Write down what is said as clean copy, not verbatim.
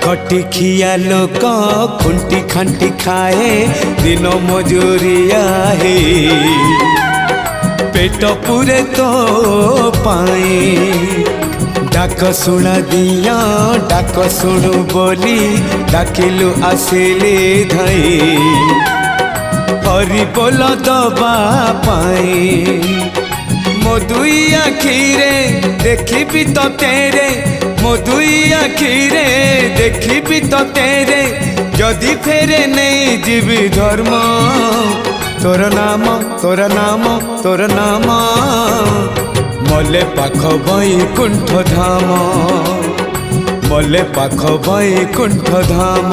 खटी खिया लोक खुंटी खांटी खाए दिन मजूरिया है पेट पूरे तो पाए डाक शुणा दिया डाक शुणु बोली डाकिलु आसिले धाई हरि बोल दबा पाए मो दुई आखिरे देखी तो तेरे मो दुई आखिरे देखी तो तेरे जदि फेरे नहीं जीवी धर्म तोर नाम तोर नाम तोर नाम मले पाख बैकुंठ धाम मले पाख बैकुंठ धाम।